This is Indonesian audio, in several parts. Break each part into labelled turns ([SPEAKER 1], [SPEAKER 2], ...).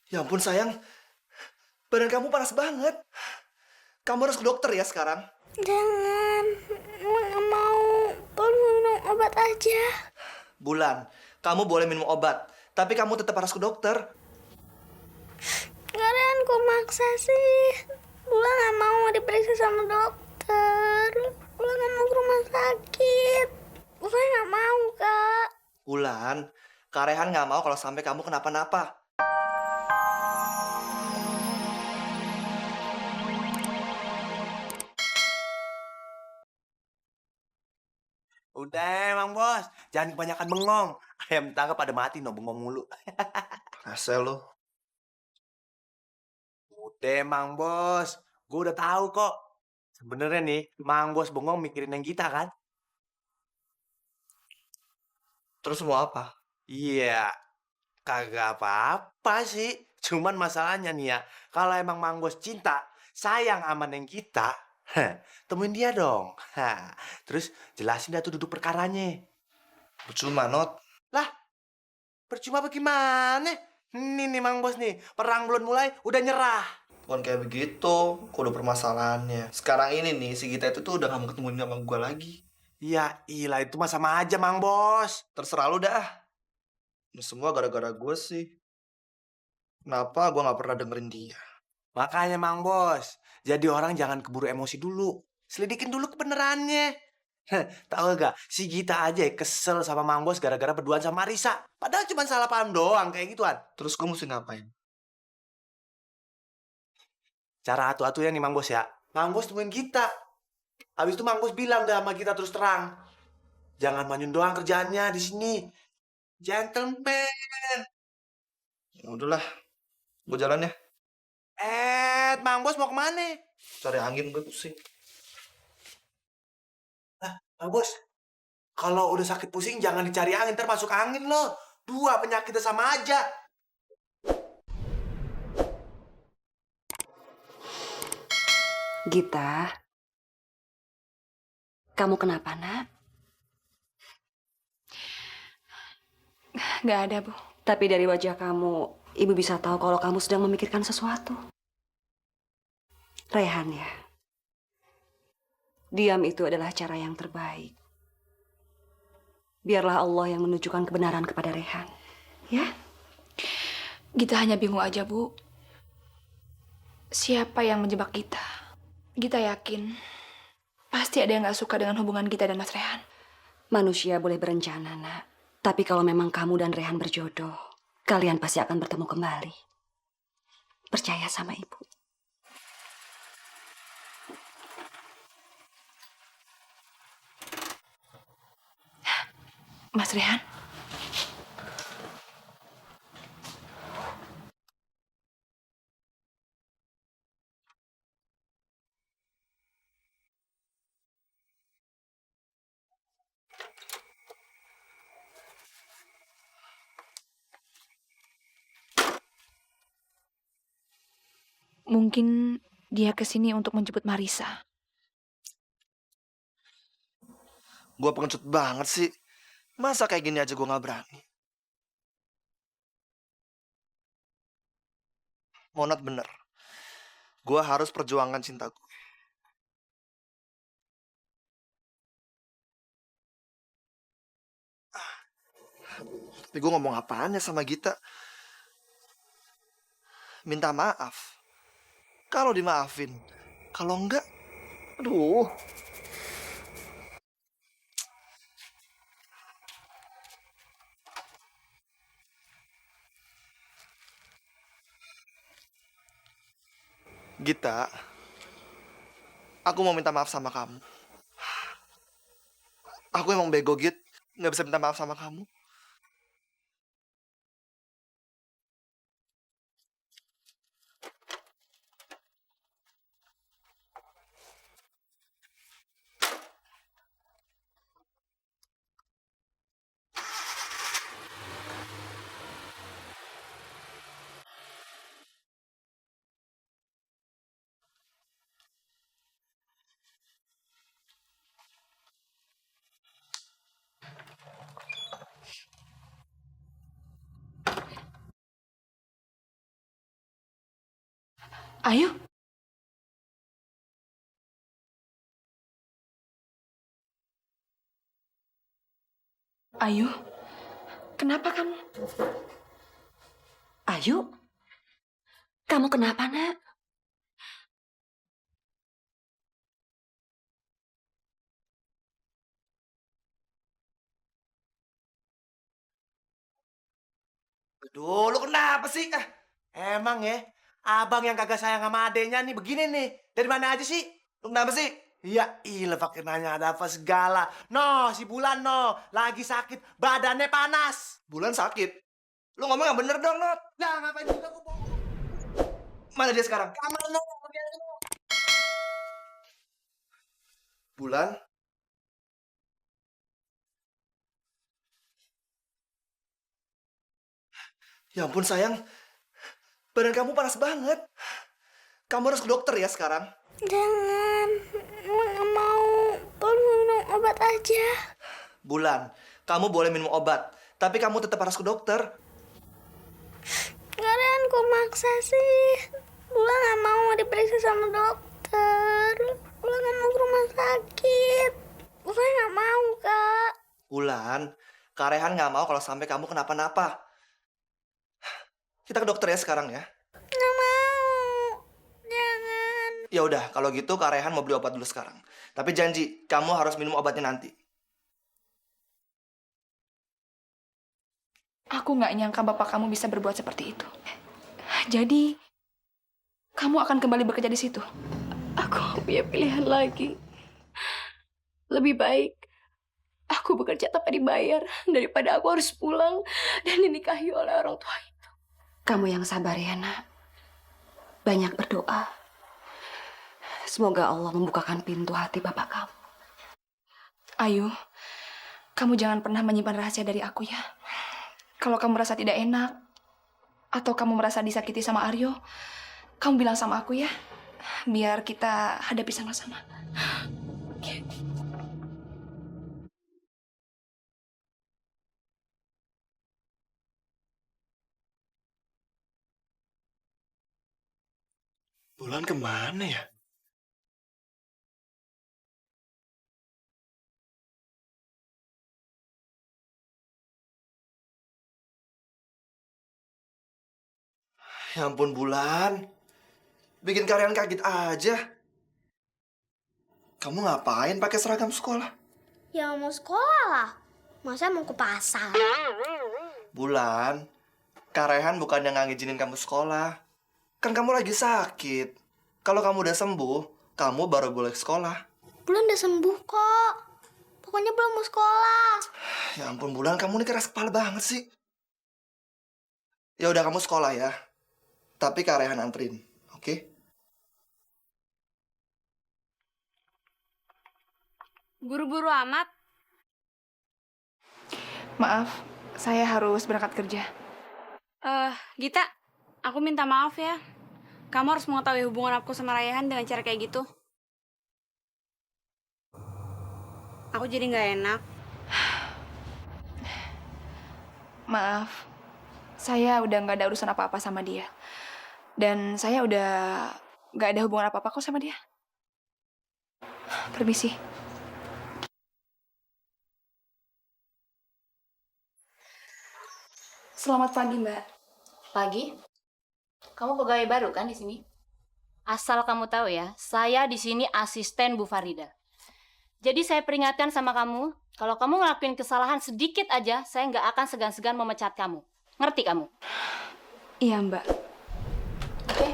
[SPEAKER 1] Ya ampun sayang, badan kamu panas banget. Kamu harus ke dokter ya sekarang.
[SPEAKER 2] Jangan, Mama nggak mau. Tolong minum obat aja.
[SPEAKER 1] Bulan, kamu boleh minum obat, tapi kamu tetap harus ke dokter.
[SPEAKER 2] Kalian kok maksa sih? Bulan nggak mau diperiksa sama dokter. Bulan nggak mau ke rumah sakit. Bulan nggak mau, Kak.
[SPEAKER 1] Bulan, Kak Rehan nggak mau kalau sampai kamu kenapa-napa.
[SPEAKER 3] Udah emang bos, jangan kebanyakan bengong. Ayam tangkap pada mati no bengong mulu.
[SPEAKER 1] Asel lo.
[SPEAKER 3] Udah emang bos, gue udah tahu kok. Sebenarnya nih, Mang Bos bengong mikirin yang kita kan?
[SPEAKER 1] Terus mau apa?
[SPEAKER 3] Iya, kagak apa-apa sih. Cuman masalahnya nih ya, kalau emang Mang Bos cinta, sayang sama yang kita, temuin dia dong. Terus jelasin dah tuh duduk perkaranya.
[SPEAKER 1] Percuma, Not.
[SPEAKER 3] Lah, percuma bagaimana? Nih Mang Bos nih, perang belum mulai, udah nyerah.
[SPEAKER 1] Bukan kayak begitu, kok udah permasalahannya. Sekarang ini nih, si Gita itu tuh udah gak mau ketemu sama gue lagi.
[SPEAKER 3] Ya ilah itu mah sama aja Mang Bos.
[SPEAKER 1] Terserah lu dah. Ini semua gara-gara gue sih. Kenapa gue gak pernah dengerin dia?
[SPEAKER 3] Makanya Mang Bos, jadi orang jangan keburu emosi dulu. Selidikin dulu kebenarannya. Tahu gak, si Gita aja ya kesel sama Mang Bos gara-gara berduaan sama Marisa. Padahal cuma salah paham doang kayak gituan.
[SPEAKER 1] Terus gue mesti ngapain?
[SPEAKER 3] Cara atu-atunya nih Mang Bos ya. Mang Bos temuin Gita. Habis itu Mang Bos bilang dah sama kita terus terang. Jangan manyun doang kerjaannya di sini. Gentleman.
[SPEAKER 1] Ya udahlah, gue jalan ya.
[SPEAKER 3] Mang Bos mau kemana?
[SPEAKER 1] Cari angin, gue pusing.
[SPEAKER 3] Mang Bos, kalau udah sakit pusing jangan dicari angin, ntar masuk angin loh. Dua penyakitnya sama aja.
[SPEAKER 4] Gita, kamu kenapa, Nak?
[SPEAKER 5] Nggak ada, Bu.
[SPEAKER 4] Tapi dari wajah kamu, Ibu bisa tahu kalau kamu sedang memikirkan sesuatu. Rehan ya. Diam itu adalah cara yang terbaik. Biarlah Allah yang menunjukkan kebenaran kepada Rehan. Ya?
[SPEAKER 5] Gita hanya bingung aja, Bu. Siapa yang menjebak Gita? Gita yakin pasti ada yang nggak suka dengan hubungan Gita dan Mas Rehan.
[SPEAKER 4] Manusia boleh berencana, Nak. Tapi kalau memang kamu dan Rehan berjodoh, kalian pasti akan bertemu kembali. Percaya sama Ibu.
[SPEAKER 5] Mas Rehan? Mungkin dia kesini untuk menjemput Marisa.
[SPEAKER 1] Gue pengecut banget sih. Masa kayak gini aja gue gak berani? Monat bener. Gue harus perjuangkan cinta gue. Tapi gue ngomong apaan ya sama Gita? Minta maaf. Kalau dimaafin. Kalau enggak, aduh. Gita, aku mau minta maaf sama kamu. Aku emang bego, Git. Nggak bisa minta maaf sama kamu.
[SPEAKER 5] Ayu? Ayu? Kenapa kamu?
[SPEAKER 4] Ayu, kamu kenapa, Nak?
[SPEAKER 3] Aduh, lu kenapa sih? Emang ya, abang yang kagak sayang sama adenya nih begini nih. Dari mana aja sih?
[SPEAKER 1] Lu kenapa sih?
[SPEAKER 3] Iya, ilah pakai nanya ada apa segala. No, si Bulan no, lagi sakit, badannya panas.
[SPEAKER 1] Bulan sakit. Lu ngomong yang bener dong, Not.
[SPEAKER 3] Lah, ngapain juga gua bohong?
[SPEAKER 1] Mana dia sekarang?
[SPEAKER 3] Kamar no, biarin no.
[SPEAKER 1] Bulan? Ya ampun sayang, badan kamu panas banget. Kamu harus ke dokter ya sekarang.
[SPEAKER 2] Jangan, Mama nggak mau. Tolong minum obat aja.
[SPEAKER 1] Bulan, kamu boleh minum obat, tapi kamu tetap harus ke dokter.
[SPEAKER 2] Kalian kok maksa sih? Bulan nggak mau diperiksa sama dokter. Bulan nggak mau ke rumah sakit. Bulan nggak mau, Kak.
[SPEAKER 1] Bulan, Kak Rehan nggak mau kalau sampai kamu kenapa-napa. Kita ke dokter ya sekarang ya.
[SPEAKER 2] Nggak mau. Jangan.
[SPEAKER 1] Ya udah, kalau gitu Kak Rehan mau beli obat dulu sekarang. Tapi janji, kamu harus minum obatnya nanti.
[SPEAKER 5] Aku nggak nyangka bapak kamu bisa berbuat seperti itu. Jadi, kamu akan kembali bekerja di situ?
[SPEAKER 4] Aku nggak punya pilihan lagi. Lebih baik aku bekerja tanpa dibayar daripada aku harus pulang dan dinikahi oleh orang tua itu. Kamu yang sabar ya, Nak. Banyak berdoa. Semoga Allah membukakan pintu hati bapak kamu.
[SPEAKER 5] Ayu, kamu jangan pernah menyimpan rahasia dari aku ya. Kalau kamu merasa tidak enak, atau kamu merasa disakiti sama Aryo, kamu bilang sama aku ya. Biar kita hadapi sama-sama. Oke.
[SPEAKER 1] Bulan kemana ya? Ya ampun Bulan, bikin kalian kaget aja. Kamu ngapain pakai seragam sekolah?
[SPEAKER 2] Ya mau sekolah lah. Masa mau ke pasar?
[SPEAKER 1] Bulan, Kak Rehan bukannya nggak ngizinin kamu sekolah. Kan kamu lagi sakit. Kalau kamu udah sembuh, kamu baru boleh sekolah.
[SPEAKER 2] Bulan udah sembuh kok. Pokoknya belum mau sekolah.
[SPEAKER 1] Ya ampun Bulan, kamu ini keras kepala banget sih. Ya udah kamu sekolah ya. Tapi Kak Rehan anterin, oke?
[SPEAKER 2] Buru-buru amat.
[SPEAKER 5] Maaf, saya harus berangkat kerja.
[SPEAKER 2] Gita, aku minta maaf ya. Kamu harus mengetahui hubungan aku sama Rayhan dengan cara kayak gitu. Aku jadi nggak enak.
[SPEAKER 5] Maaf, saya udah nggak ada urusan apa-apa sama dia. Dan saya udah nggak ada hubungan apa-apa kok sama dia. Permisi. Selamat pagi, Mbak.
[SPEAKER 6] Pagi. Kamu pegawai baru kan di sini? Asal kamu tahu ya, saya di sini asisten Bu Farida. Jadi saya peringatkan sama kamu, kalau kamu ngelakuin kesalahan sedikit aja, saya nggak akan segan-segan memecat kamu. Ngerti kamu?
[SPEAKER 5] Iya, Mbak.
[SPEAKER 6] Oke.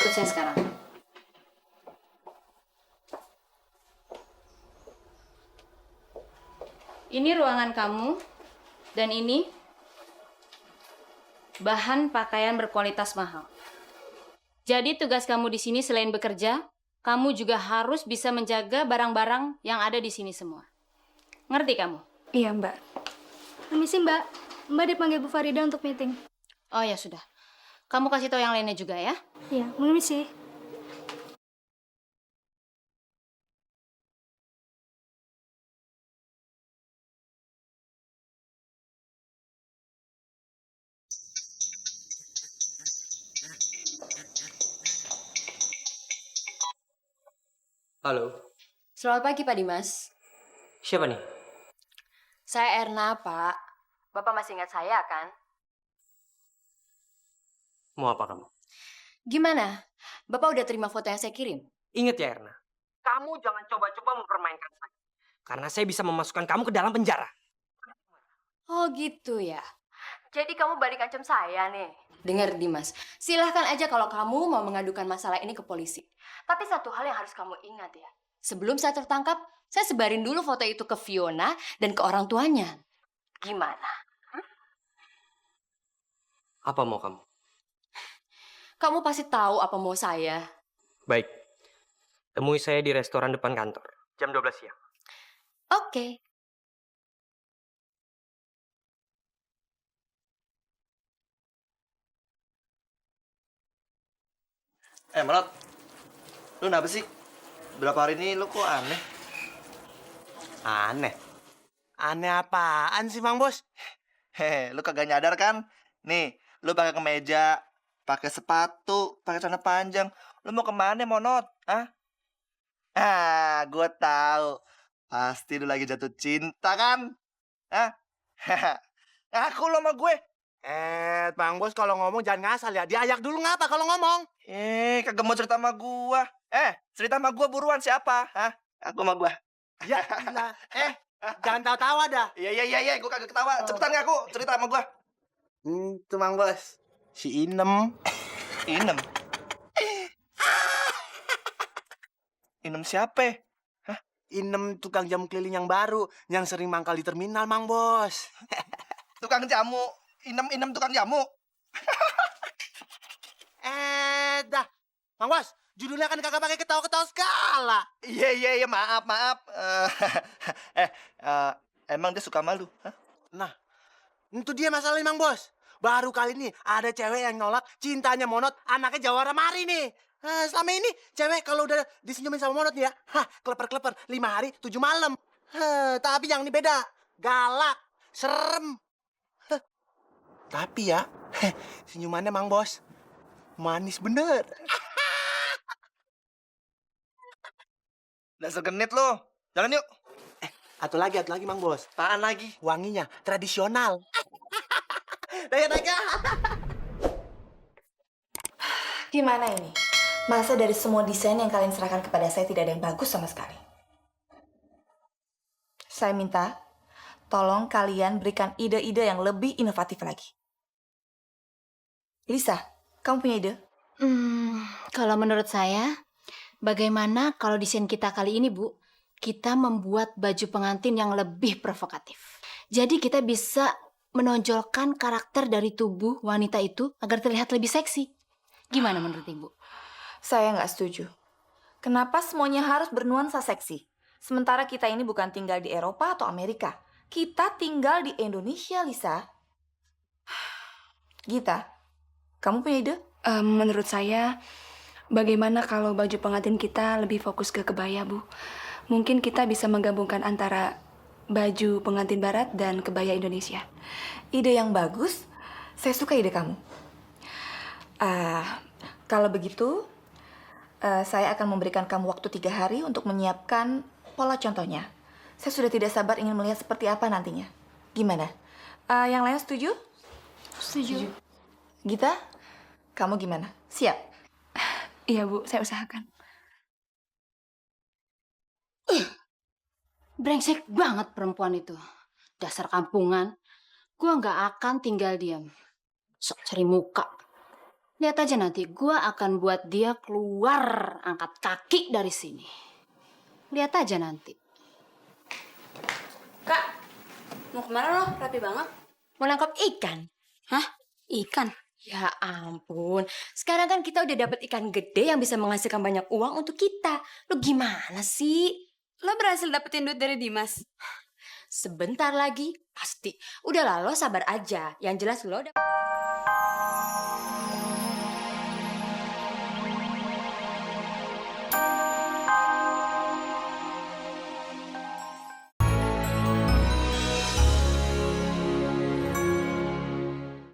[SPEAKER 6] Ikut saya sekarang. Ini ruangan kamu, dan ini bahan pakaian berkualitas mahal. Jadi tugas kamu di sini selain bekerja, kamu juga harus bisa menjaga barang-barang yang ada di sini semua. Ngerti kamu?
[SPEAKER 5] Iya, Mbak.
[SPEAKER 2] Permisi Mbak. Mbak dipanggil Bu Farida untuk meeting.
[SPEAKER 6] Oh ya sudah. Kamu kasih tahu yang lainnya juga ya.
[SPEAKER 2] Iya, permisi.
[SPEAKER 7] Halo,
[SPEAKER 6] Selamat pagi Pak Dimas.
[SPEAKER 7] siapa nih?
[SPEAKER 6] Saya Erna, Pak. Bapak masih ingat saya kan?
[SPEAKER 7] Mau apa kamu?
[SPEAKER 6] Gimana? Bapak udah terima foto yang saya kirim?
[SPEAKER 7] Ingat ya Erna, kamu jangan coba-coba mempermainkan saya. Karena saya bisa memasukkan kamu ke dalam penjara.
[SPEAKER 6] Oh gitu ya. Jadi kamu balik ancam saya nih. Dengar Dimas, silahkan aja kalau kamu mau mengadukan masalah ini ke polisi. Tapi satu hal yang harus kamu ingat ya. Sebelum saya tertangkap, saya sebarin dulu foto itu ke Fiona dan ke orang tuanya. Gimana?
[SPEAKER 7] Apa mau kamu?
[SPEAKER 6] Kamu pasti tahu apa mau saya.
[SPEAKER 7] Baik, temui saya di restoran depan kantor. Jam 12 siang.
[SPEAKER 6] Oke.
[SPEAKER 1] Melot, lu kenapa sih? Berapa hari ini lu kok aneh?
[SPEAKER 3] Aneh. Aneh apaan sih, Mang Bos?
[SPEAKER 1] Hehe, lu kagak nyadar kan? Nih, lu pakai kemeja, pakai sepatu, pakai celana panjang. Lu mau kemana, Monot? Hah? Ah, gue tahu. Pasti lu lagi jatuh cinta kan? Hah? Ngaku lu sama gue.
[SPEAKER 3] Bang Bos kalau ngomong jangan ngasal ya. Diayak dulu ngapa kalau ngomong?
[SPEAKER 1] Kagak mau cerita sama gua. Cerita sama gua buruan siapa? Hah? Aku sama gua.
[SPEAKER 3] Ya gila. Jangan tawa-tawa dah.
[SPEAKER 1] Iya, gua kagak ketawa. Cepetan ngaku, cerita sama gua.
[SPEAKER 3] Itu Mang Bos. Si Inem.
[SPEAKER 1] Inem. Inem siapa?
[SPEAKER 3] Inem tukang jamu keliling yang baru. Yang sering mangkal di terminal, Mang Bos.
[SPEAKER 1] Tukang jamu. Inem tukang jamu.
[SPEAKER 3] Dah. Mang Bos, judulnya kan kagak pakai ketawa-ketawa segala.
[SPEAKER 1] Iya, maaf. Emang dia suka malu? Hah?
[SPEAKER 3] Nah, itu dia masalahnya, Mang Bos. Baru kali ini ada cewek yang nolak cintanya Monot, anaknya Jawara Mari nih. Selama ini cewek kalau udah disenyumin sama Monot nih ya, kleper-kleper 5 hari 7 malam. Tapi yang ini beda, galak, serem. Tapi ya, senyumannya Mang Bos, manis bener.
[SPEAKER 1] Dasar genit lo. Jalan yuk.
[SPEAKER 3] Atau lagi Mang Bos.
[SPEAKER 1] Apaan lagi?
[SPEAKER 3] Wanginya tradisional. Daga.
[SPEAKER 5] Gimana ini? Masa dari semua desain yang kalian serahkan kepada saya tidak ada yang bagus sama sekali? Saya minta, tolong kalian berikan ide-ide yang lebih inovatif lagi. Lisa, kamu punya ide?
[SPEAKER 6] Kalau menurut saya, bagaimana kalau desain kita kali ini, Bu? Kita membuat baju pengantin yang lebih provokatif. Jadi kita bisa menonjolkan karakter dari tubuh wanita itu agar terlihat lebih seksi. Gimana menurut Ibu?
[SPEAKER 5] Saya nggak setuju. Kenapa semuanya harus bernuansa seksi? Sementara kita ini bukan tinggal di Eropa atau Amerika. Kita tinggal di Indonesia, Lisa. Gita, kamu punya ide?
[SPEAKER 4] Menurut saya, bagaimana kalau baju pengantin kita lebih fokus ke kebaya, Bu? Mungkin kita bisa menggabungkan antara baju pengantin barat dan kebaya Indonesia.
[SPEAKER 5] Ide yang bagus. Saya suka ide kamu. Kalau begitu, saya akan memberikan kamu waktu 3 hari untuk menyiapkan pola contohnya. Saya sudah tidak sabar ingin melihat seperti apa nantinya. Gimana? Yang lain setuju?
[SPEAKER 6] Setuju.
[SPEAKER 5] Gita, kamu gimana? Siap?
[SPEAKER 4] Iya, Bu, saya usahakan.
[SPEAKER 6] Brengsek banget perempuan itu. Dasar kampungan. Gua nggak akan tinggal diam. Sok cari muka. Lihat aja nanti, gua akan buat dia keluar angkat kaki dari sini. Lihat aja nanti.
[SPEAKER 2] Kak, mau kemana lo? Rapi banget.
[SPEAKER 6] Mau nangkap ikan?
[SPEAKER 2] Hah? Ikan?
[SPEAKER 6] Ya ampun, sekarang kan kita udah dapet ikan gede yang bisa menghasilkan banyak uang untuk kita. Lu gimana sih?
[SPEAKER 2] Lo berhasil dapetin duit dari Dimas?
[SPEAKER 6] Sebentar lagi, pasti. Udahlah, lo sabar aja. Yang jelas lo udah...